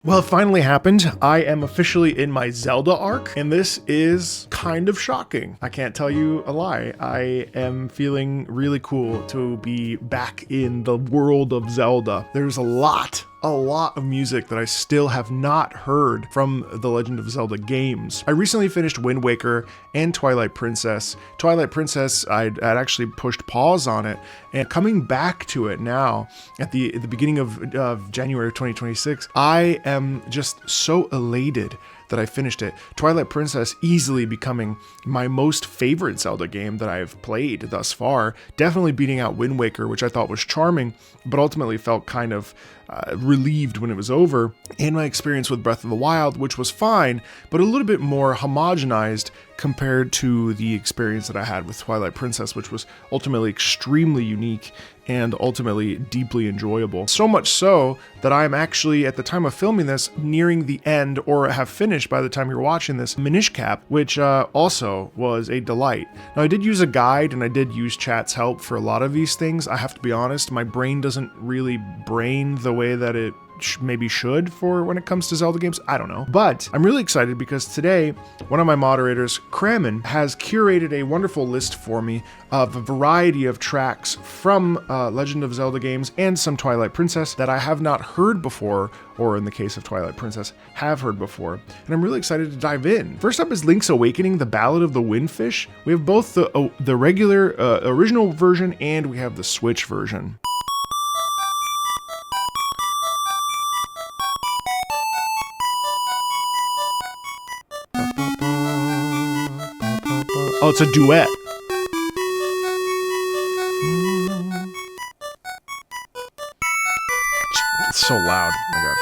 Well, it finally happened. I am officially in my Zelda arc, and this is kind of shocking. I can't tell you a lie. I am feeling really cool to be back in the world of Zelda. There's a lot of music that I still have not heard from the Legend of Zelda games. I recently finished Wind Waker and Twilight Princess. Twilight Princess, I'd actually pushed pause on it, and coming back to it now at the beginning of January of 2026, I am just so elated that I finished it. Twilight Princess easily becoming my most favorite Zelda game that I've played thus far, definitely beating out Wind Waker, which I thought was charming, but ultimately felt kind of relieved when it was over, and my experience with Breath of the Wild, which was fine, but a little bit more homogenized compared to the experience that I had with Twilight Princess, which was ultimately extremely unique and ultimately deeply enjoyable. So much so that I'm actually, at the time of filming this, nearing the end, or have finished by the time you're watching this, Minish Cap, which also was a delight. Now, I did use a guide and I did use chat's help for a lot of these things. I have to be honest, my brain doesn't really brain the way that it maybe should for when it comes to Zelda games. I don't know. But I'm really excited because today, one of my moderators, Kramen, has curated a wonderful list for me of a variety of tracks from Legend of Zelda games and some Twilight Princess that I have not heard before, or in the case of Twilight Princess, have heard before. And I'm really excited to dive in. First up is Link's Awakening, the Ballad of the Windfish. We have both the regular original version and we have the Switch version. Oh, it's a duet. It's so loud. Oh my God.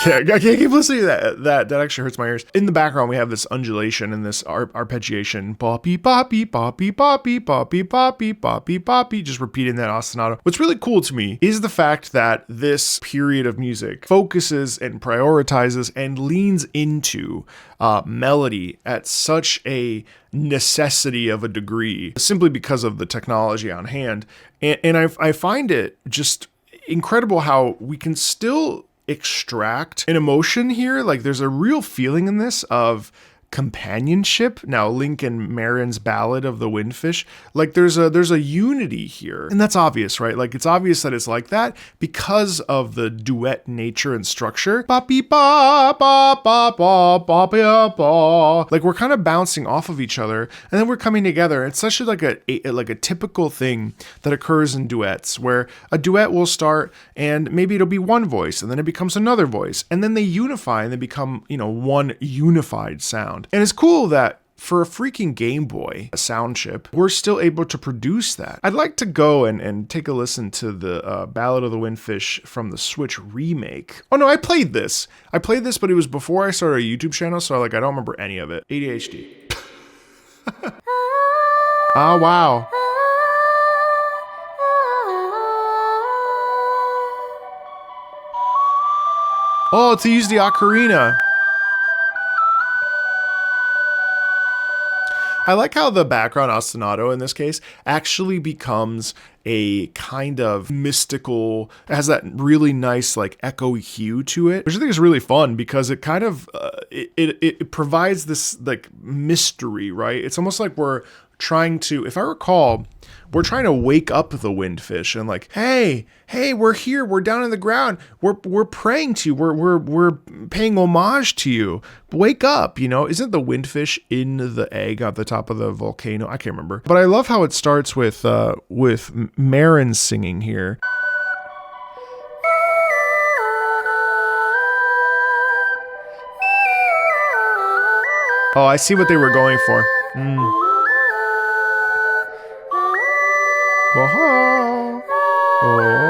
I can't keep listening to that. That actually hurts my ears. In the background, we have this undulation and this arpeggiation. Boppy, boppy, boppy, boppy, boppy, boppy, boppy, boppy, just repeating that ostinato. What's really cool to me is the fact that this period of music focuses and prioritizes and leans into melody at such a necessity of a degree, simply because of the technology on hand. And I find it just incredible how we can still extract an emotion here. Like, there's a real feeling in this of companionship. Now, Link and Marin's Ballad of the Windfish, like there's a unity here, and that's obvious, right? Like, it's obvious that it's like that because of the duet nature and structure. Like, we're kind of bouncing off of each other, and then we're coming together. It's such like a typical thing that occurs in duets, where a duet will start and maybe it'll be one voice, and then it becomes another voice, and then they unify and they become, one unified sound. And it's cool that for a freaking Game Boy, a sound chip, we're still able to produce that. I'd like to go and take a listen to the Ballad of the Windfish from the Switch remake. Oh no, I played this, but it was before I started a YouTube channel, so I don't remember any of it. ADHD. Oh, wow. Oh, to use the ocarina. I like how the background ostinato in this case actually becomes a kind of mystical, it has that really nice echo hue to it, which I think is really fun because it kind of it provides this mystery, right? It's almost like we're trying to, if I recall, we're trying to wake up the windfish and hey, we're here, we're down in the ground, we're praying to you, we're paying homage to you. Wake up, Isn't the windfish in the egg at the top of the volcano? I can't remember. But I love how it starts with Marin singing here. Oh, I see what they were going for. Whoa. Oh.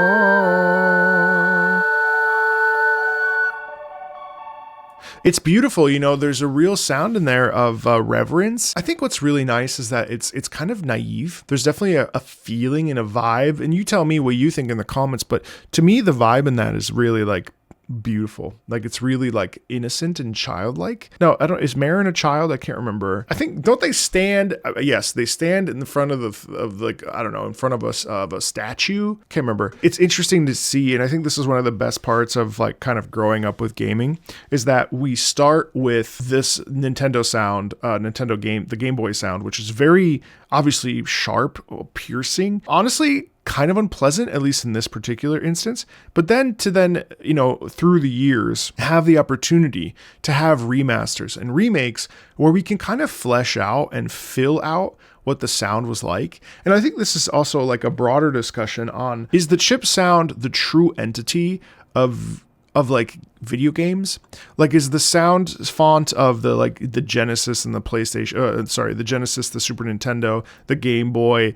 It's beautiful. You know, there's a real sound in there of reverence. I think what's really nice is that it's kind of naive. There's definitely a feeling and a vibe, and you tell me what you think in the comments, but to me, the vibe in that is really like beautiful. Like it's really like innocent and childlike. No, I don't, is Marin a child? I can't remember. I think, don't they stand? Yes, they stand in front of like, I don't know, in front of us of a statue. Can't remember. It's interesting to see. And I think this is one of the best parts of like kind of growing up with gaming is that we start with this Nintendo sound, the Game Boy sound, which is very obviously sharp, piercing. Honestly, kind of unpleasant, at least in this particular instance. But then you know, through the years, have the opportunity to have remasters and remakes where we can kind of flesh out and fill out what the sound was like. And I think this is also like a broader discussion on, is the chip sound the true entity of like video games? Like, is the sound font of the Genesis and the PlayStation, the Genesis, the Super Nintendo, the Game Boy,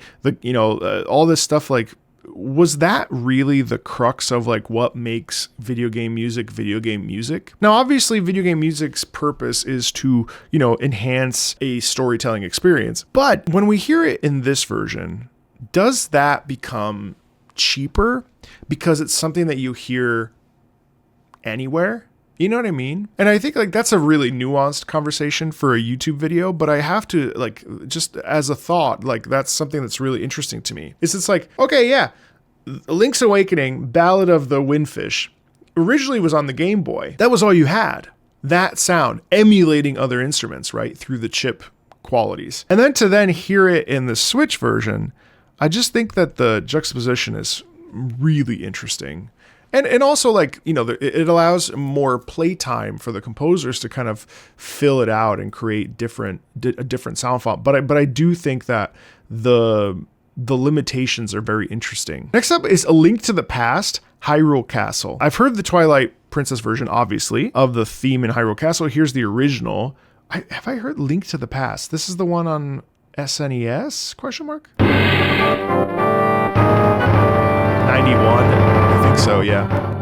all this stuff, like, was that really the crux of like what makes video game music? Now, obviously video game music's purpose is to, you know, enhance a storytelling experience. But when we hear it in this version, does that become cheaper because it's something that you hear anywhere? You know what I mean? And I think like that's a really nuanced conversation for a YouTube video, but I have to like, just as a thought, like that's something that's really interesting to me. It's like, okay, yeah, Link's Awakening, Ballad of the Windfish originally was on the Game Boy. That was all you had. That sound emulating other instruments, right? Through the chip qualities. And then to hear it in the Switch version, I just think that the juxtaposition is really interesting. And also, like, you know, it allows more playtime for the composers to kind of fill it out and create a different sound font. But I do think that the limitations are very interesting. Next up is A Link to the Past, Hyrule Castle. I've heard the Twilight Princess version, obviously, of the theme in Hyrule Castle. Here's the original. Have I heard Link to the Past? This is the one on SNES? Question mark? 91. I think so, yeah.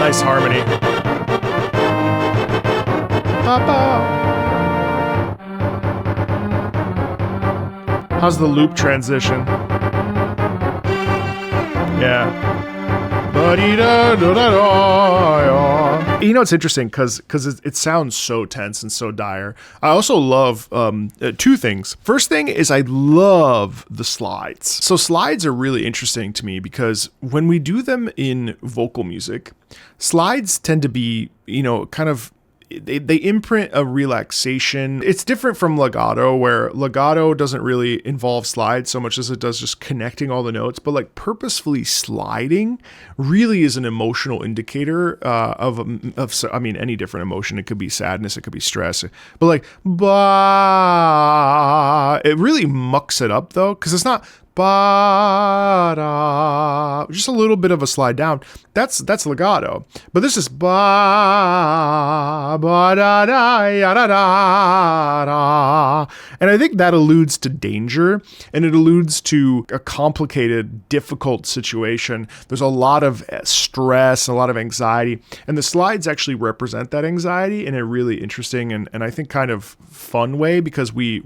Nice harmony. How's the loop transition? Yeah. You know, it's interesting because it sounds so tense and so dire. I also love two things. First thing is I love the slides. So slides are really interesting to me because when we do them in vocal music, slides tend to be, you know, kind of, they imprint a relaxation. It's different from legato, where legato doesn't really involve slides so much as it does just connecting all the notes, but like purposefully sliding really is an emotional indicator of I mean, any different emotion. It could be sadness, it could be stress, but like, bah, it really mucks it up though, because it's not ba da, just a little bit of a slide down. That's legato. But this is ba ba da da ya da da da. And I think that alludes to danger, and it alludes to a complicated, difficult situation. There's a lot of stress, a lot of anxiety, and the slides actually represent that anxiety in a really interesting and I think kind of fun way, because we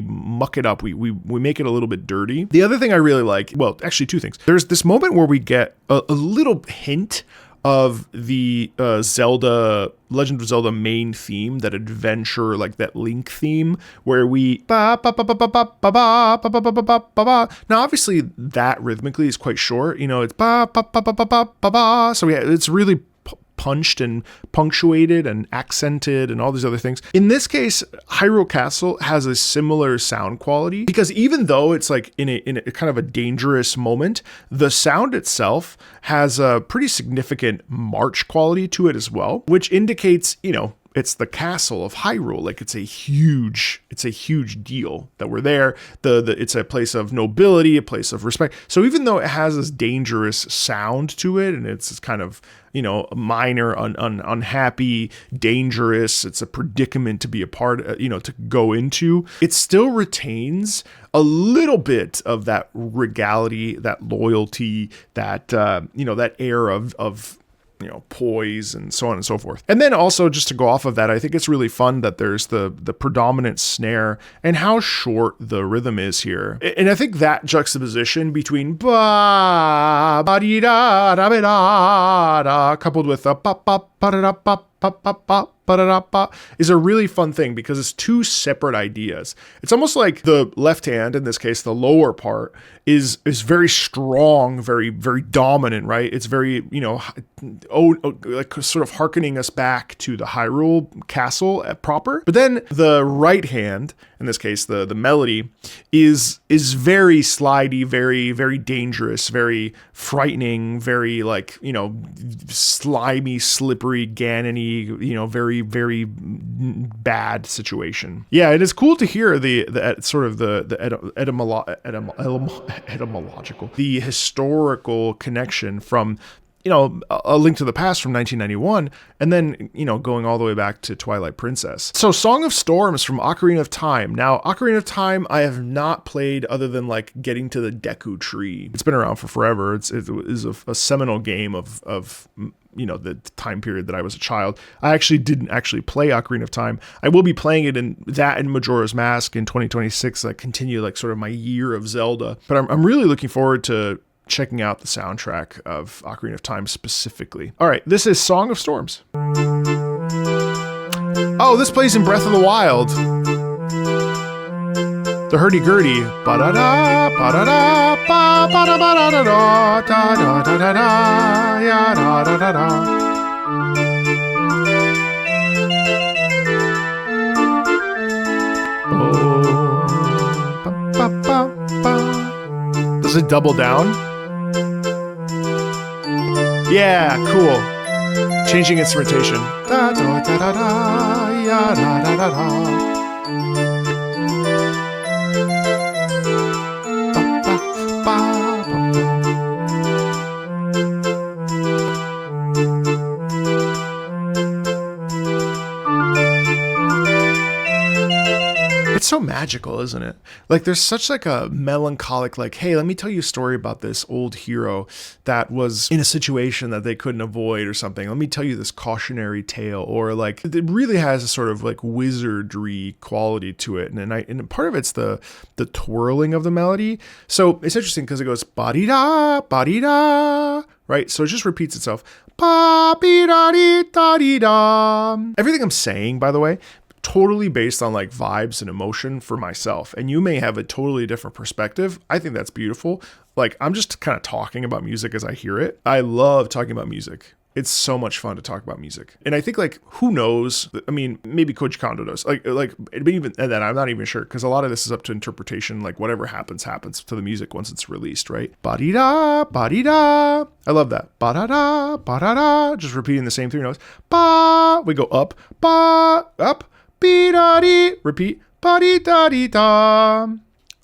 muck it up. We make it a little bit dirty. The other thing I really like, well, actually two things. There's this moment where we get a little hint of the Legend of Zelda main theme, that adventure, like that Link theme, where we ba ba ba ba ba ba ba ba ba ba ba ba ba. Now, obviously, that rhythmically is quite short. You know, it's ba ba ba ba ba ba ba ba. So yeah, it's really punched and punctuated and accented and all these other things. In this case, Hyrule Castle has a similar sound quality, because even though it's like in a kind of a dangerous moment, the sound itself has a pretty significant march quality to it as well, which indicates, you know, it's the castle of Hyrule. Like it's a huge deal that we're there. It's a place of nobility, a place of respect. So even though it has this dangerous sound to it, and it's kind of, you know, minor, unhappy, dangerous, it's a predicament to be a part, you know, to go into, it still retains a little bit of that regality, that loyalty, that, you know, that air of you know, poise and so on and so forth. And then also, just to go off of that, I think it's really fun that there's the predominant snare and how short the rhythm is here. And I think that juxtaposition between ba ba dee da da ba da da coupled with a ba ba ba da da ba ba ba ba is a really fun thing, because it's two separate ideas. It's almost like the left hand, in this case, the lower part, is very strong, very dominant, right? It's very, you know, like sort of hearkening us back to the Hyrule Castle proper. But then the right hand, in this case, the melody, is very slidey, very dangerous, very frightening, very, like, you know, slimy, slippery, Ganon-y, you know, very bad situation. Yeah, it is cool to hear the sort of the etymological, the historical connection from, you know, A Link to the Past from 1991, and then, you know, going all the way back to Twilight Princess. So Song of Storms from Ocarina of Time. Now, Ocarina of Time, I have not played other than like getting to the Deku Tree. It's been around for forever. It is a seminal game of you know, the time period that I was a child. I actually didn't play Ocarina of Time. I will be playing it in Majora's Mask in 2026. I continue like sort of my year of Zelda, but I'm really looking forward to checking out the soundtrack of Ocarina of Time specifically. All right, this is Song of Storms. Oh, this plays in Breath of the Wild. The hurdy-gurdy. Ba-da-da, ba-da-da, ba-da-ba-da-da-da, da-da-da-da-da, ya-da-da-da-da. Oh, ba-ba-ba-ba. Does it double down? Yeah, cool. Changing instrumentation. Da da da da da, ya da da da da. It's so magical, isn't it? Like there's such like a melancholic, like, hey, let me tell you a story about this old hero that was in a situation that they couldn't avoid or something. Let me tell you this cautionary tale, or like it really has a sort of like wizardry quality to it. And part of it's the twirling of the melody. So it's interesting because it goes ba-dee-da, ba-dee-da, right? So it just repeats itself. Ba-dee-da-dee-da-dee-da. Everything I'm saying, by the way, totally based on like vibes and emotion for myself. And you may have a totally different perspective. I think that's beautiful. Like I'm just kind of talking about music as I hear it. I love talking about music. It's so much fun to talk about music. And I think like, who knows? I mean, maybe Koji Kondo does. Like even and then I'm not even sure, because a lot of this is up to interpretation. Like whatever happens to the music once it's released, right? Ba-dee-da, ba-dee-da. I love that. Ba-da-da, ba-da-da. Just repeating the same three notes. Ba. We go up, ba, up. Be-da-dee, repeat, ba-dee-da-dee-da.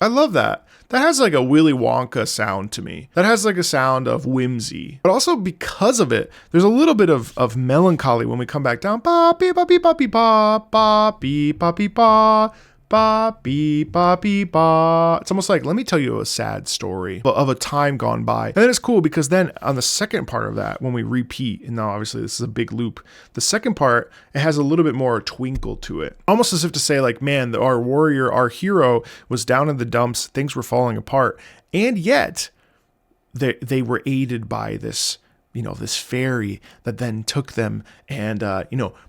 I love that. that has like a Willy Wonka sound to me. That has like a sound of whimsy. But also because of it, there's a little bit of melancholy when we come back down. Ba beep ba beep ba beep ba ba beep ba beep ba. Ba beep ba beep ba. It's almost like, let me tell you a sad story of a time gone by. And then it's cool because then on the second part of that, when we repeat, and now obviously this is a big loop, the second part, it has a little bit more twinkle to it. Almost as if to say like, man, our warrior, our hero was down in the dumps, things were falling apart, and yet they were aided by this, this fairy that then took them and,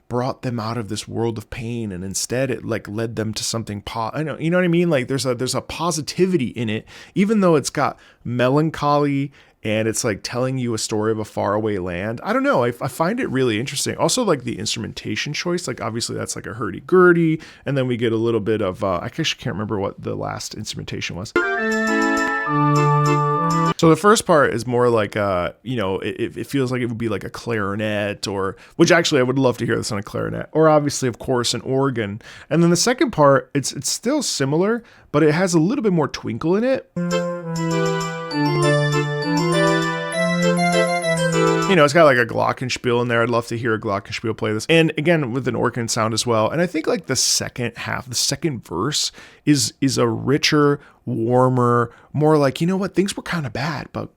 brought them out of this world of pain. And instead it like led them to something, you know what I mean? Like there's a positivity in it, even though it's got melancholy and it's like telling you a story of a faraway land. I don't know. I find it really interesting. Also like the instrumentation choice, like obviously that's like a hurdy-gurdy. And then we get a little bit of, I actually can't remember what the last instrumentation was. So the first part is more like, it feels like it would be like a clarinet which actually I would love to hear this on a clarinet, or obviously, of course, an organ. And then the second part, it's still similar, but it has a little bit more twinkle in it. It's got like a glockenspiel in there. I'd love to hear a glockenspiel play this. And again, with an organ sound as well. And I think like the second half, the second verse is a richer, warmer, more like, things were kind of bad, but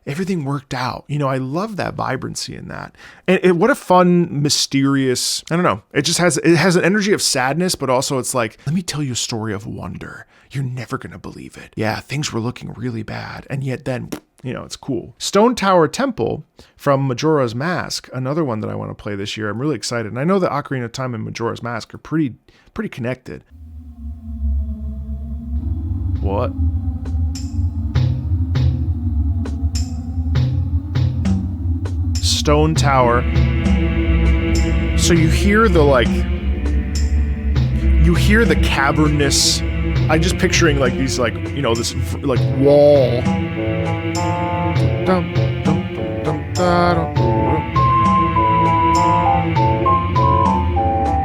everything worked out. I love that vibrancy in that. And what a fun, mysterious, I don't know. It has an energy of sadness, but also it's like, let me tell you a story of wonder. You're never going to believe it. Yeah, things were looking really bad. And yet then, it's cool. Stone Tower Temple from Majora's Mask, another one that I want to play this year. I'm really excited. And I know that Ocarina of Time and Majora's Mask are pretty connected. What? Stone Tower. So you hear the cavernous, I'm just picturing like these like, this like wall.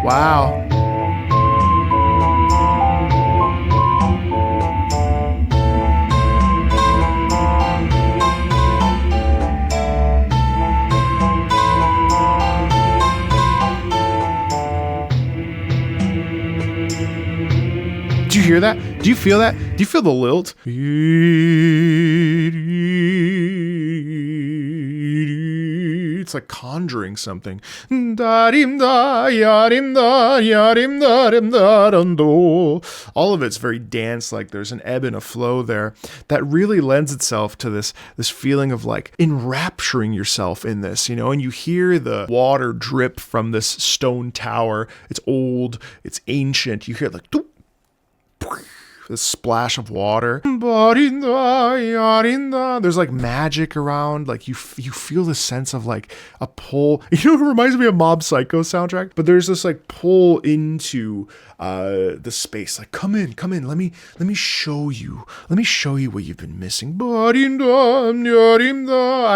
Wow. Do you hear that? Do you feel that? Do you feel the lilt? It's like conjuring something. All of it's very dance, like there's an ebb and a flow there that really lends itself to this feeling of like enrapturing yourself in this, and you hear the water drip from this stone tower. It's old, it's ancient. You hear like this splash of water. There's like magic around, like you feel the sense of like a pull. It reminds me of Mob Psycho soundtrack, but there's this like pull into the space, like come in, let me show you what you've been missing. I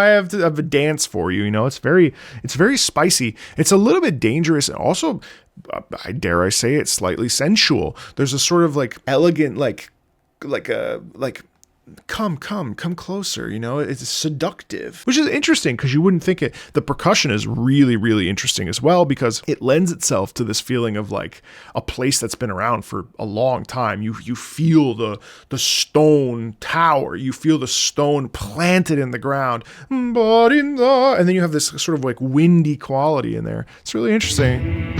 have a dance for you. It's very spicy. It's a little bit dangerous, and also I dare I say it, slightly sensual. There's a sort of like elegant, come closer, it's seductive, which is interesting because you wouldn't think it. The percussion is really, really interesting as well because it lends itself to this feeling of like a place that's been around for a long time. You feel the stone tower, you feel the stone planted in the ground, and then you have this sort of like windy quality in there. It's really interesting.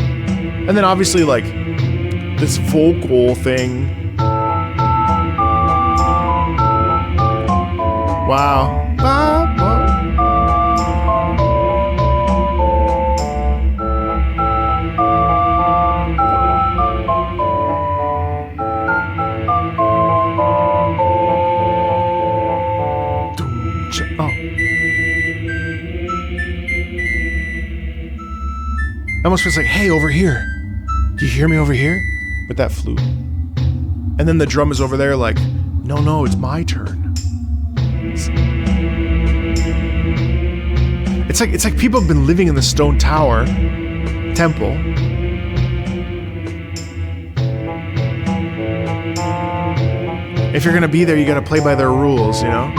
And then obviously like this vocal thing. Wow. Oh. It almost feels like, hey, over here. Do you hear me over here? With that flute. And then the drum is over there like, no, it's my turn. It's like people have been living in the stone tower temple. If you're gonna be there, you gotta play by their rules, you know?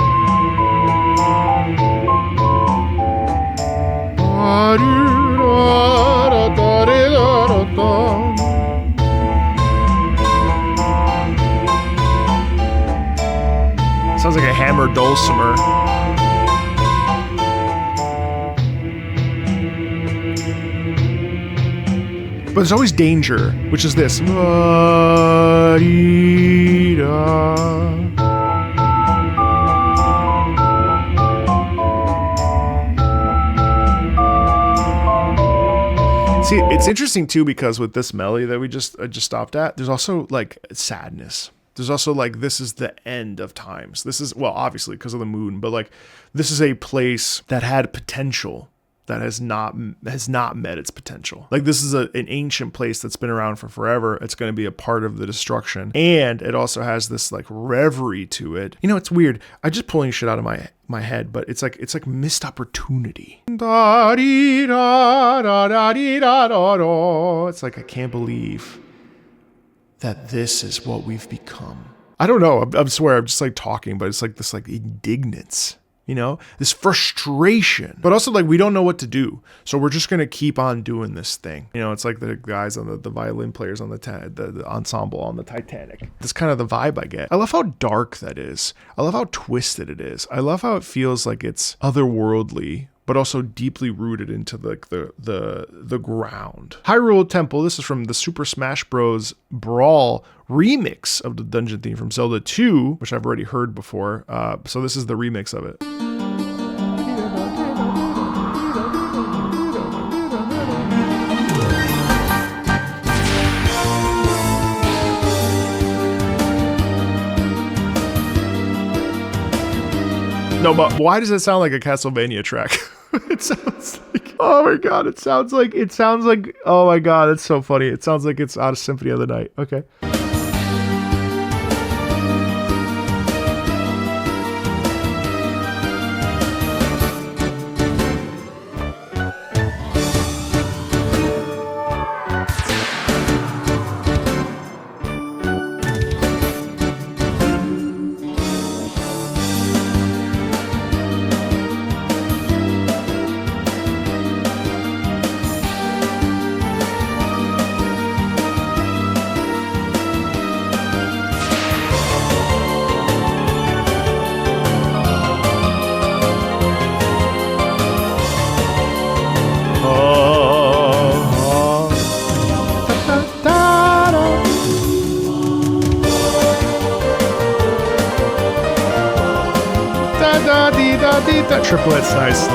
Sounds like a hammered dulcimer. But there's always danger, which is this. See, it's interesting too because with this melody that we just stopped at, there's also like sadness. There's also like, this is the end of times. This is, well, obviously because of the moon, but like this is a place that had potential that has not met its potential. Like this is an ancient place that's been around for forever. It's going to be a part of the destruction. And it also has this like reverie to it. You know, it's weird. I'm just pulling shit out of my head, but it's like missed opportunity. It's like, I can't believe that this is what we've become. I don't know. I swear I'm just like talking, but it's like this like indignance. You know, this frustration, but also like we don't know what to do. So we're just going to keep on doing this thing. You know, it's like the guys on the violin players on the ensemble on the Titanic. That's kind of the vibe I get. I love how dark that is. I love how twisted it is. I love how it feels like it's otherworldly, but also deeply rooted into the ground. Hyrule Temple, this is from the Super Smash Bros. Brawl remix of the dungeon theme from Zelda 2, which I've already heard before. So this is the remix of it. No, but why does it sound like a Castlevania track? It sounds like, oh my god, it sounds like, oh my god, it's so funny. It sounds like it's out of Symphony of the Night. Okay. That triplet's nice.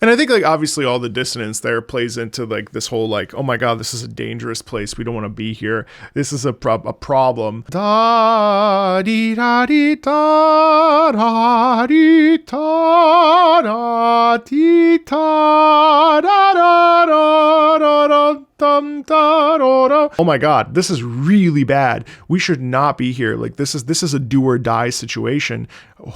And I think like obviously all the dissonance there plays into like this whole like, oh my god, this is a dangerous place. We don't want to be here. This is a problem. Da dee da dee da da dee da da dee da da da da da. Oh my god, this is really bad. We should not be here. Like this is a do or die situation.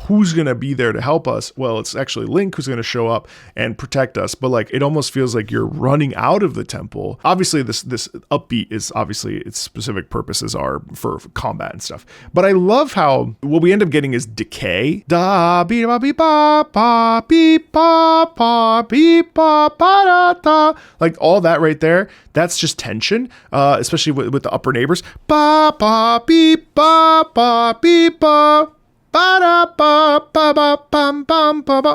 Who's gonna be there to help us? Well, it's actually Link who's gonna show up and protect us. But like it almost feels like you're running out of the temple. Obviously, this upbeat is obviously its specific purposes are for combat and stuff. But I love how what we end up getting is decay. Da be ba be ba ba be ba ba be ba ba da da. Like all that right there. That's just tension, especially with the upper neighbors. Ba ba beep ba ba beep ba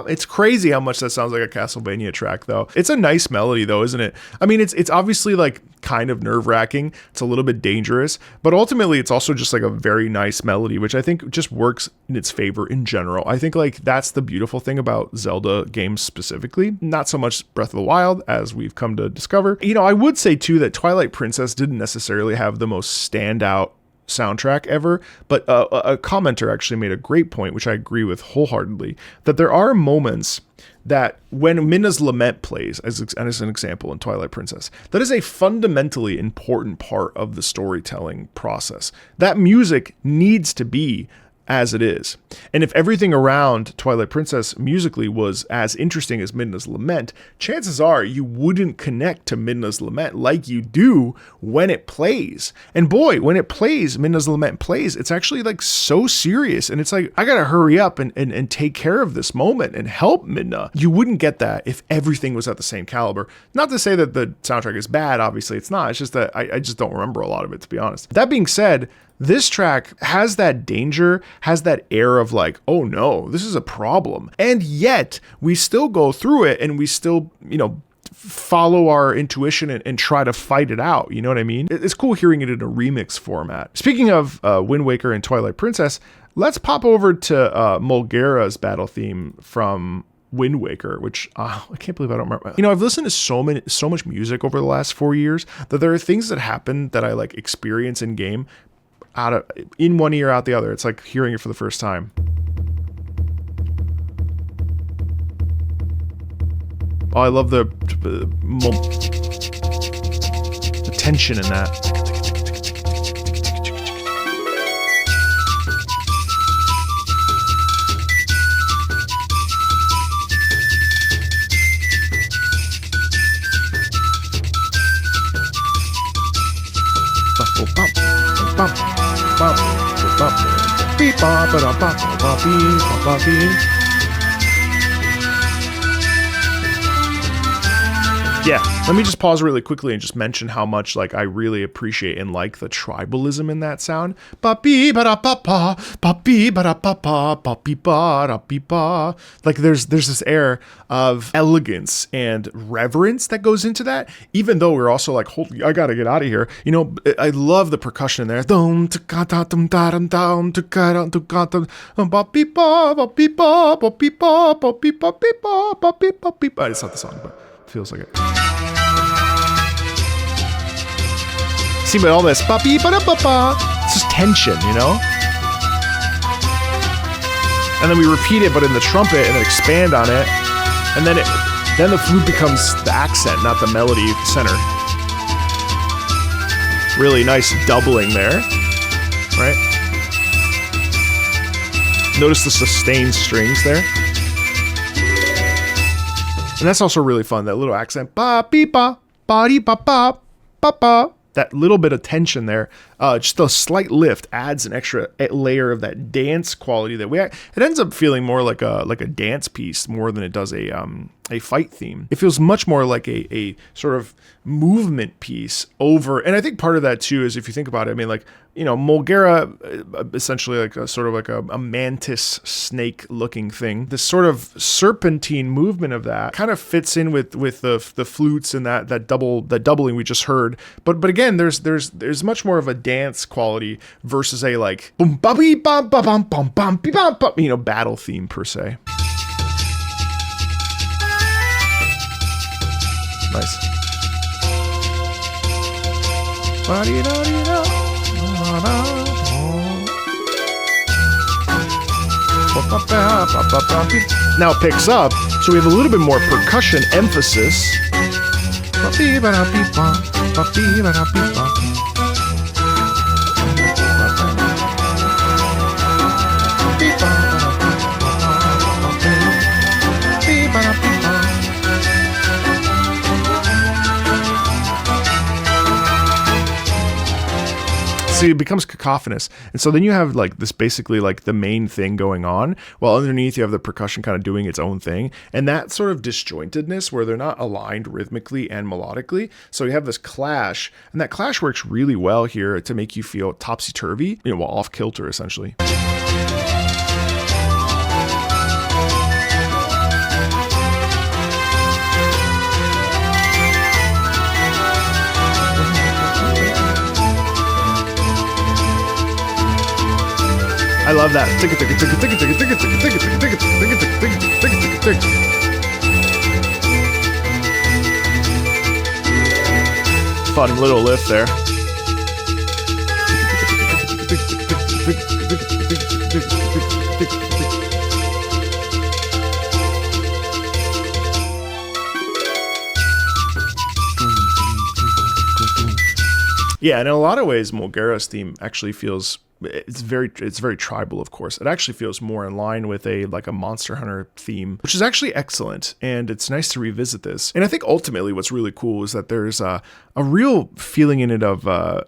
It's crazy how much that sounds like a Castlevania track, though. It's a nice melody, though, isn't it? I mean, it's obviously like kind of nerve-wracking. It's a little bit dangerous, but ultimately it's also just like a very nice melody, which I think just works in its favor in general. I think like that's the beautiful thing about Zelda games specifically, not so much Breath of the Wild as we've come to discover. You know, I would say too that Twilight Princess didn't necessarily have the most standout soundtrack ever, but a commenter actually made a great point, which I agree with wholeheartedly, that there are moments that when Midna's Lament plays, as an example in Twilight Princess, that is a fundamentally important part of the storytelling process. That music needs to be as it is. And if everything around Twilight Princess musically was as interesting as Midna's Lament, chances are you wouldn't connect to Midna's Lament like you do when it plays. And boy, when it plays, Midna's Lament plays, it's actually like so serious. And it's like, I gotta hurry up and take care of this moment and help Midna. You wouldn't get that if everything was at the same caliber. Not to say that the soundtrack is bad, obviously it's not. It's just that I just don't remember a lot of it, to be honest. That being said, this track has that danger, has that air of like, oh no, this is a problem. And yet we still go through it and we still, you know, follow our intuition and try to fight it out. You know what I mean? It's cool hearing it in a remix format. Speaking of Wind Waker and Twilight Princess, let's pop over to Molgera's battle theme from Wind Waker, which I can't believe I don't remember. You know, I've listened to so much music over the last 4 years that there are things that happen that I like experience in game in one ear out the other. It's like hearing it for the first time. Oh, I love the tension in that. Yeah, let me just pause really quickly and just mention how much like I really appreciate and like the tribalism in that sound. Like there's this air of elegance and reverence that goes into that, even though we're also like, holy, I gotta get out of here. You know, I love the percussion there. It's not the song, but feels like it. See, but all this, it's just tension, you know? And then we repeat it, but in the trumpet, and then expand on it. And then the flute becomes the accent, not the melody center. Really nice doubling there, right? Notice the sustained strings there. And that's also really fun, that little accent. That little bit of tension there, just a slight lift adds an extra layer of that dance quality that it ends up feeling more like a dance piece more than it does a fight theme. It feels much more like a sort of movement piece over, and I think part of that too is if you think about it, I mean, like, you know, Molgera, essentially like a sort of like a mantis snake looking thing. This sort of serpentine movement of that kind of fits in with the flutes and that doubling we just heard. But again, there's much more of a dance quality versus a like boom ba bee bum ba bum bum bum bee bum bum, you know, battle theme per se. Nice. Now it picks up, so we have a little bit more percussion emphasis. So it becomes cacophonous. And so then you have like this basically like the main thing going on, while underneath you have the percussion kind of doing its own thing. And that sort of disjointedness where they're not aligned rhythmically and melodically. So you have this clash, and that clash works really well here to make you feel topsy-turvy, you know, off kilter essentially. love that. Fun little lift there. Yeah, and in a lot of ways, Molgera's theme actually feels it's very tribal, of course. It actually feels more in line with a Monster Hunter theme, which is actually excellent, and it's nice to revisit this. And I think ultimately what's really cool is that there's a real feeling in it of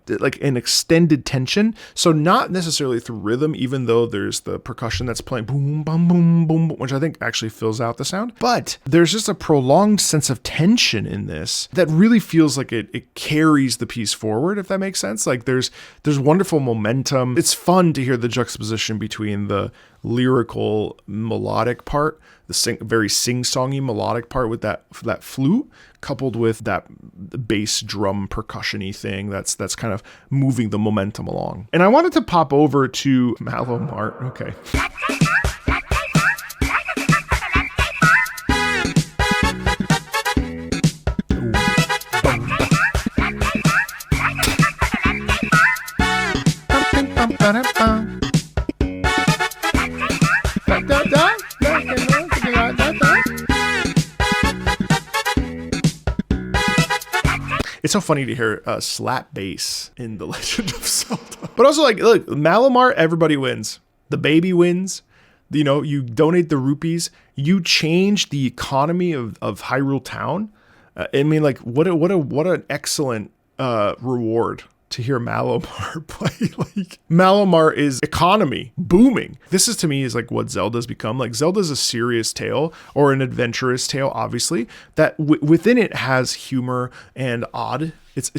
like an extended tension. So not necessarily through rhythm, even though there's the percussion that's playing boom, boom, boom, boom, which I think actually fills out the sound. But there's just a prolonged sense of tension in this that really feels like it carries the piece forward, if that makes sense. Like there's wonderful momentum. It's fun to hear the juxtaposition between the lyrical melodic part, the very sing-songy melodic part with that flute, coupled with that bass drum percussion-y thing that's kind of moving the momentum along. And I wanted to pop over to Malo Mart. Okay. It's so funny to hear slap bass in The Legend of Zelda. But also, like, look, Malo Mart, everybody wins. The baby wins. You know, you donate the rupees. You change the economy of Hyrule Town. I mean, like, what an excellent reward to hear Malo Mart play. Like, Malo Mart is economy booming. This is, to me, is like what Zelda's become. Like, Zelda's a serious tale, or an adventurous tale, obviously, that within it has humor and odd. It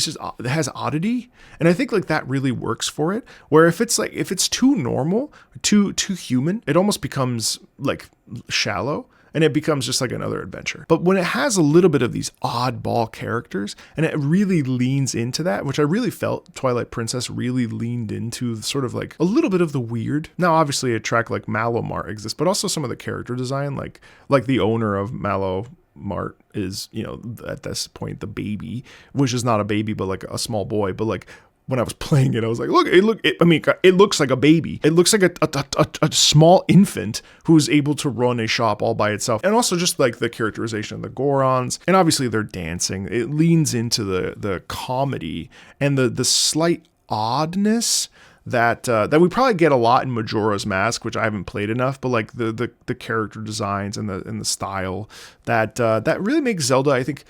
has oddity, and I think like that really works for it. Where if it's too normal, too human, it almost becomes like shallow. And it becomes just like another adventure. But when it has a little bit of these oddball characters, and it really leans into that, which I really felt Twilight Princess really leaned into, sort of like a little bit of the weird. Now, obviously, a track like Malo Mart exists, but also some of the character design, like the owner of Malo Mart is, you know, at this point, the baby, which is not a baby, but like a small boy, but like, when I was playing it, I was like, it looks like a baby. It looks like a small infant who's able to run a shop all by itself. And also just like the characterization of the Gorons. And obviously they're dancing. It leans into the comedy and the slight oddness that we probably get a lot in Majora's Mask, which I haven't played enough, but like the character designs and the style that really makes Zelda, I think,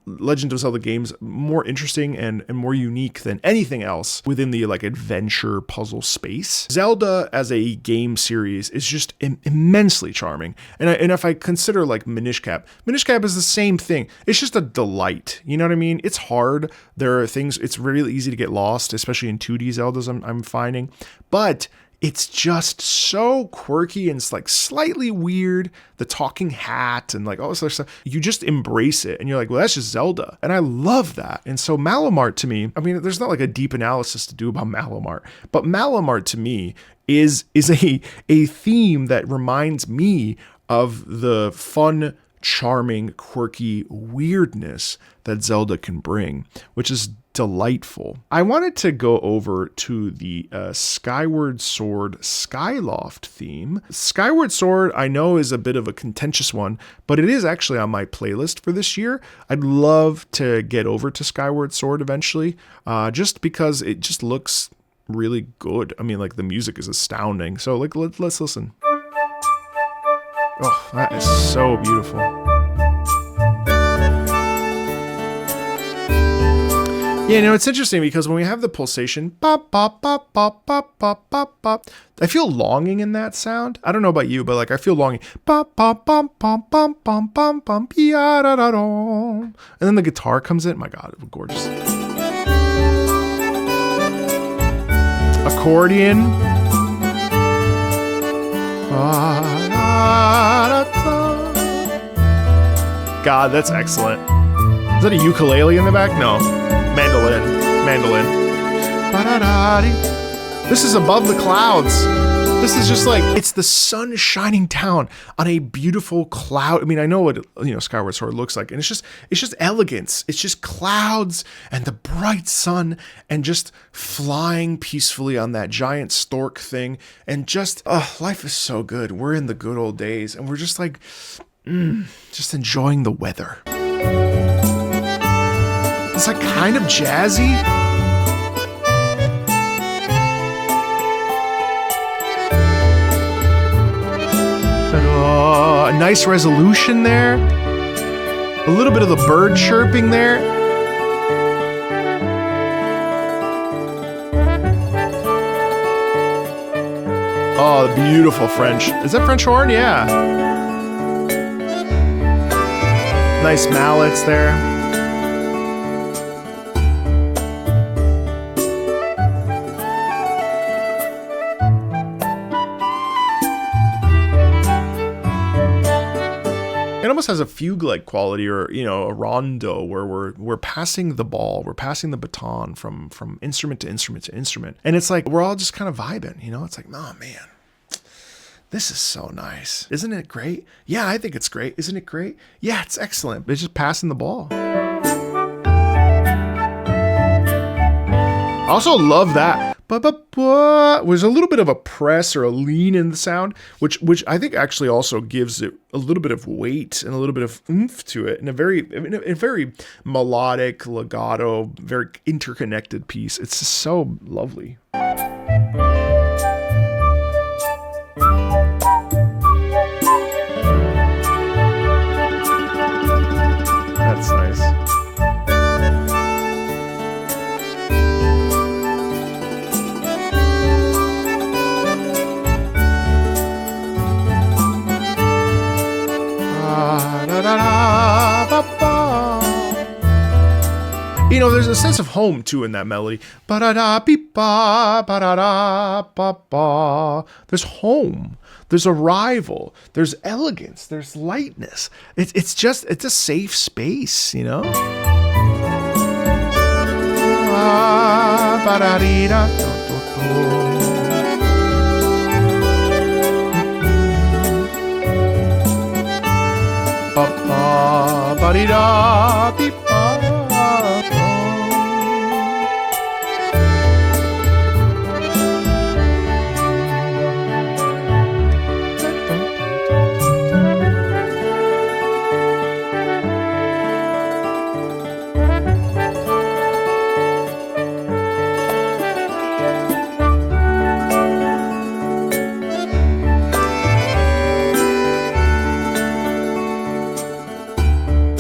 Legend of Zelda games more interesting and more unique than anything else within the like adventure puzzle space. Zelda as a game series is just immensely charming. And if I consider like Minish Cap is the same thing. It's just a delight. You know what I mean? It's hard. There are things, it's really easy to get lost, especially in 2D Zeldas I'm finding. But it's just so quirky and it's like slightly weird. The talking hat and like all this other stuff. You just embrace it and you're like, well, that's just Zelda. And I love that. And so Malo Mart to me, I mean, there's not like a deep analysis to do about Malo Mart, but Malo Mart to me is a theme that reminds me of the fun, charming, quirky weirdness that Zelda can bring, which is delightful. I wanted to go over to the Skyward Sword Skyloft theme. Skyward Sword, I know, is a bit of a contentious one, but it is actually on my playlist for this year. I'd love to get over to Skyward Sword eventually, just because it just looks really good. I mean, like, the music is astounding. So, like, let's listen. Oh, that is so beautiful. Yeah, no, it's interesting because when we have the pulsation, bop, bop, bop, bop, bop, bop, bop, bop, I feel longing in that sound. I don't know about you, but like I feel longing. Bop, bop, bop, bop, bop, bop, bop, bop, and then the guitar comes in. My God, it was gorgeous. Accordion. God, that's excellent. Is that a ukulele in the back? No. Mandolin. This is above the clouds. This is just like, it's the sun shining down on a beautiful cloud. I mean, I know what, you know, Skyward Sword looks like, and it's just elegance. It's just clouds and the bright sun and just flying peacefully on that giant stork thing. And just, life is so good. We're in the good old days, and we're just like, just enjoying the weather. It's like kind of jazzy. A nice resolution there. A little bit of the bird chirping there. Oh, the beautiful French. Is that French horn? Yeah. Nice mallets there. It almost has a fugue-like quality, or, you know, a rondo, where we're passing the ball, we're passing the baton from instrument to instrument to instrument, and it's like we're all just kind of vibing, you know. It's like, oh man, this is so nice, isn't it great? Yeah, I think it's great. Isn't it great? Yeah, it's excellent. It's just passing the ball. I also love that. There's a little bit of a press or a lean in the sound, which I think actually also gives it a little bit of weight and a little bit of oomph to it, in a very melodic, legato, very interconnected piece. It's just so lovely. That's nice. You know, there's a sense of home too in that melody. There's home. There's arrival. There's elegance. There's lightness. It's a safe space, you know.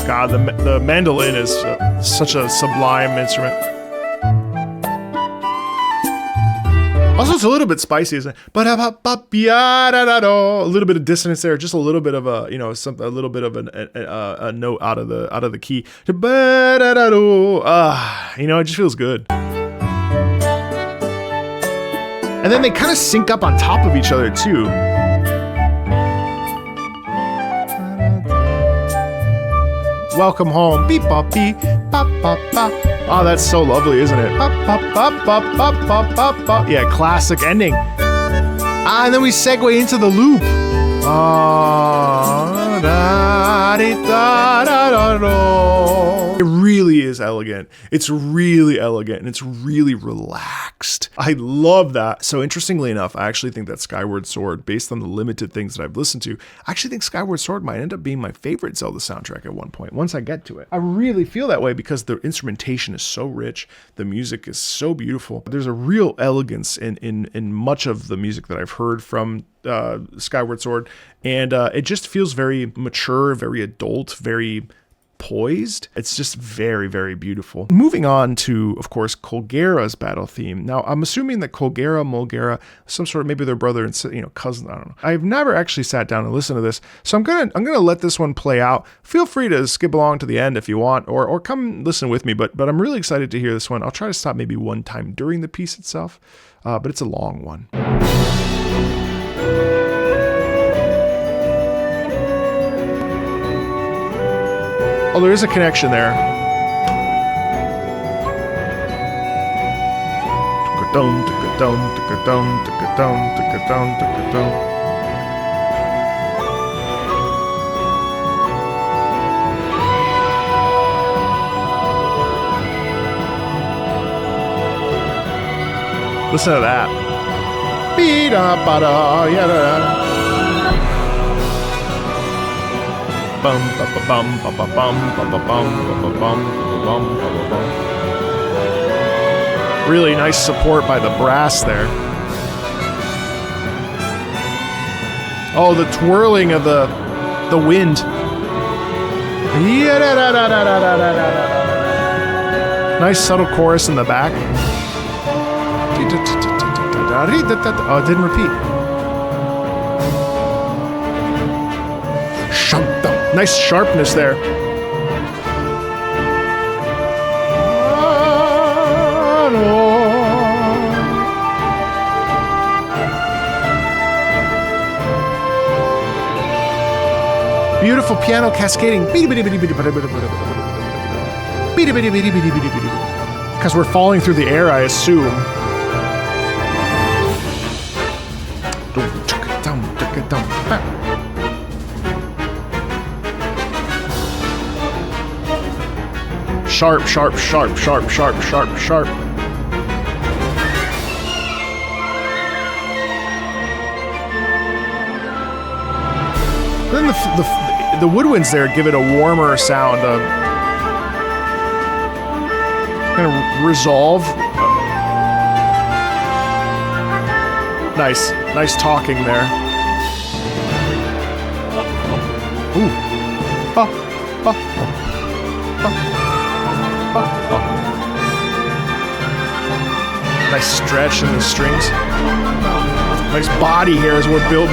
God, the mandolin is such a sublime instrument. Also, it's a little bit spicy, isn't it? A little bit of dissonance there, just a little bit of a, you know, a little bit of a note out of the key. You know, it just feels good. And then they kind of sync up on top of each other too. Welcome home. Beep bop beep bop bop bop. Oh, that's so lovely, isn't it? Bop bop bop bop bop bop bop bop. Yeah, classic ending. And then we segue into the loop. It really is elegant. It's really elegant, and it's really relaxed. I love that. So interestingly enough, I actually think that Skyward Sword, based on the limited things that I've listened to, I actually think Skyward Sword might end up being my favorite Zelda soundtrack at one point, once I get to it. I really feel that way because the instrumentation is so rich, the music is so beautiful. There's a real elegance in much of the music that I've heard from Skyward Sword, and it just feels very mature, very adult, very poised. It's just very, very beautiful. Moving on to, of course, Colgera's battle theme. Now, I'm assuming that Colgera, Molgera, some sort of, maybe their brother and, you know, cousin, I don't know. I've never actually sat down and listened to this, so I'm gonna let this one play out. Feel free to skip along to the end if you want, or come listen with me, but I'm really excited to hear this one. I'll try to stop maybe one time during the piece itself, but it's a long one. Oh, there is a connection there. Listen to that. Really nice support by the brass there. Oh, the twirling of the wind. Nice subtle chorus in the back. Oh, it didn't repeat. Nice sharpness there. Beautiful piano cascading. Because we're falling through the air, I assume. Sharp, sharp, sharp, sharp, sharp, sharp, sharp. Then the woodwinds there give it a warmer sound. Kind of resolve. Nice talking there. Ooh. Nice stretch in the strings. Nice body here as we're built.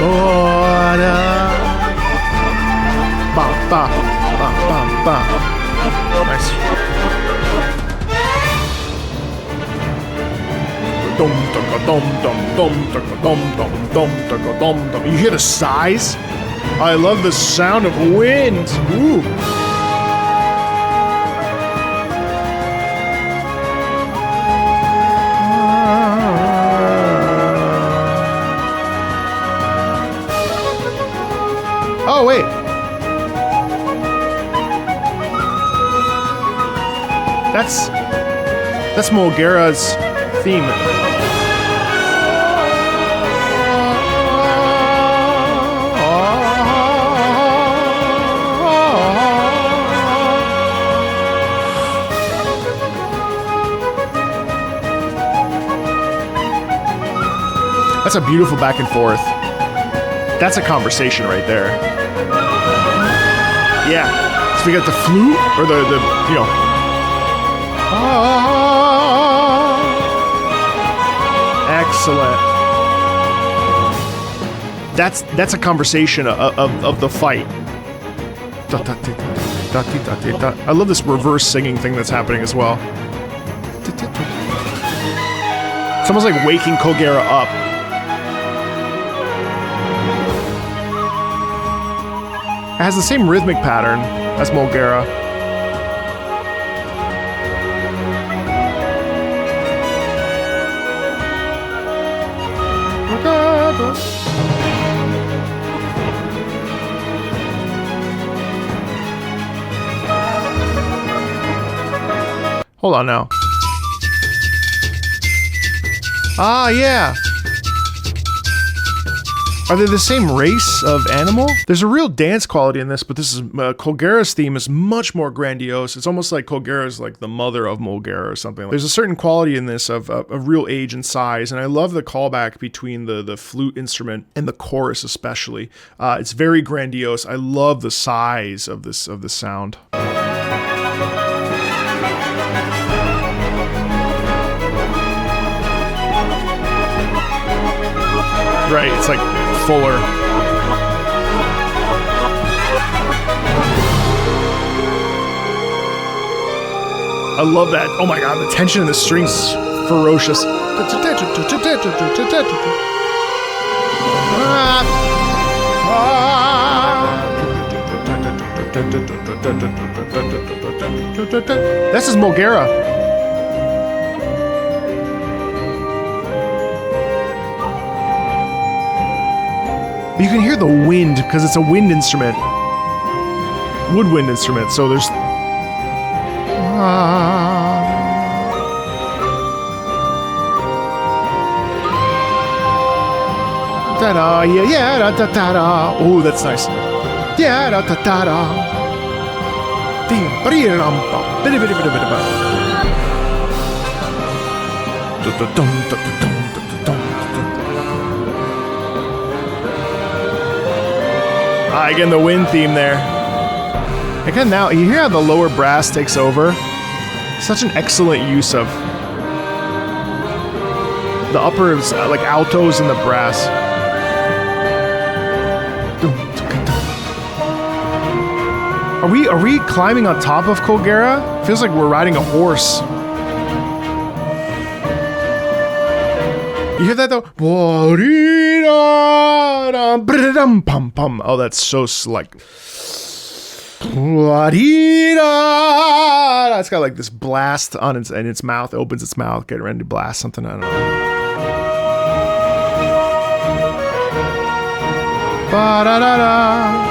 Nice. You hear the sighs? I love the sound of wind. Ooh. Oh, wait. That's Molgera's theme. That's a beautiful back and forth. That's a conversation right there. Yeah. So we got the flute, or the you know. Excellent. That's a conversation of the fight. I love this reverse singing thing that's happening as well. It's almost like waking Colgera up. It has the same rhythmic pattern as Molgera. Hold on now. Ah, yeah. Are they the same race of animal? There's a real dance quality in this, but this is Colgera's theme is much more grandiose. It's almost like Colgera is like the mother of Molgera or something. There's a certain quality in this of real age and size, and I love the callback between the flute instrument and the chorus especially. It's very grandiose. I love the size of this sound. Right, it's like fuller. I love that. Oh my god, the tension in the strings is ferocious. This is Molgera. But you can hear the wind because it's a wind instrument. Woodwind instrument, so there's... Da-da, yeah, yeah, da-da-da-da. Oh, that's nice. Yeah, da-da-da-da. Again, the wind theme there. Again, now you hear how the lower brass takes over. Such an excellent use of the upper, like altos and the brass. Are we climbing on top of Colgera? Feels like we're riding a horse. You hear that though? Oh, that's so like. It's got like this blast on its mouth. It opens its mouth, getting ready to blast something. I don't know. Ba-da-da-da.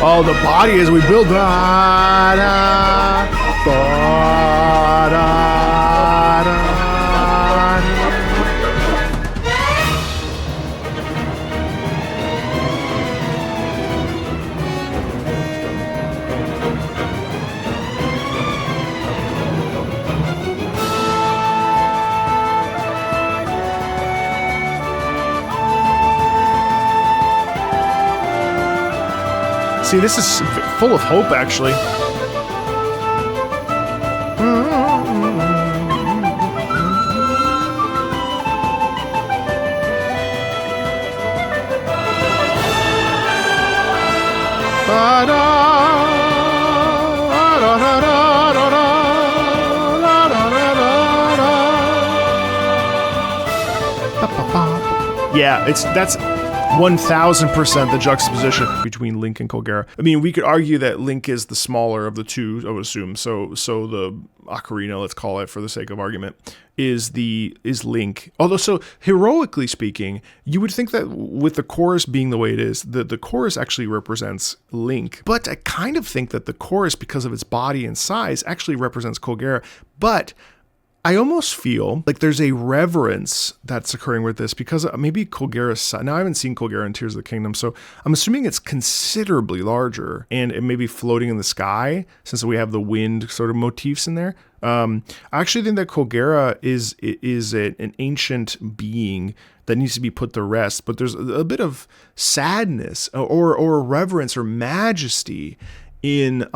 Oh, the body as we build. Da, da, da, da, da. See, this is full of hope, actually. Yeah, that's 1000% the juxtaposition between Link and Colgera. I mean, we could argue that Link is the smaller of the two, I would assume. So the ocarina, let's call it for the sake of argument, is Link. Although, so heroically speaking, you would think that with the chorus being the way it is, the chorus actually represents Link. But I kind of think that the chorus, because of its body and size, actually represents Colgera. But I almost feel like there's a reverence that's occurring with this because maybe Colgera's size. Now, I haven't seen Colgera in Tears of the Kingdom, so I'm assuming it's considerably larger and it may be floating in the sky since we have the wind sort of motifs in there. I actually think that Colgera is an ancient being that needs to be put to rest, but there's a bit of sadness or reverence or majesty in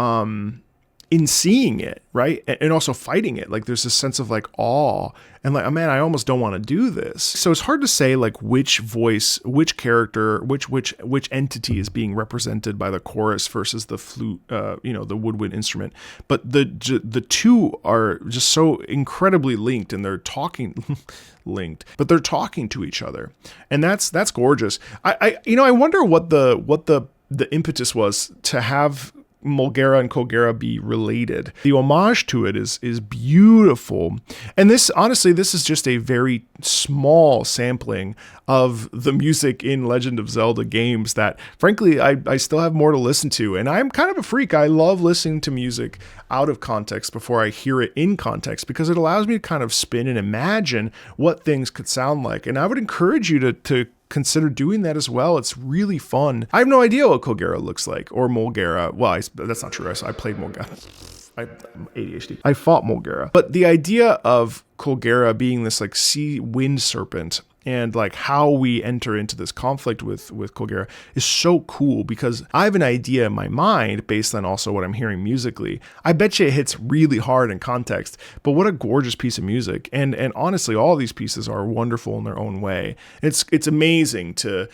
seeing it, right? And also fighting it. Like there's this sense of like awe and like, oh man, I almost don't want to do this. So it's hard to say like which voice, which character, which entity is being represented by the chorus versus the flute, the woodwind instrument. But the two are just so incredibly linked and they're talking but they're talking to each other. And that's gorgeous. I wonder what the impetus was to have Molgera and Colgera be related. The homage to it is beautiful. And this is just a very small sampling of the music in Legend of Zelda games that, frankly, I still have more to listen to. And I'm kind of a freak. I love listening to music out of context before I hear it in context because it allows me to kind of spin and imagine what things could sound like. And I would encourage you to consider doing that as well. It's really fun. I have no idea what Colgera looks like, or Molgera. Well, that's not true. I played Molgera. I'm ADHD. I fought Molgera. But the idea of Colgera being this like sea wind serpent, and like how we enter into this conflict with Colgera is so cool, because I have an idea in my mind based on also what I'm hearing musically. I bet you it hits really hard in context, but what a gorgeous piece of music. And honestly, all these pieces are wonderful in their own way. It's amazing to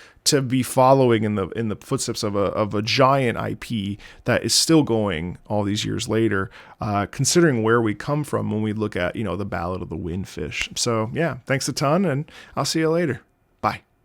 be following in the footsteps of a giant IP that is still going all these years later, considering where we come from when we look at, the Ballad of the Windfish. So yeah, thanks a ton, and I'll see you later.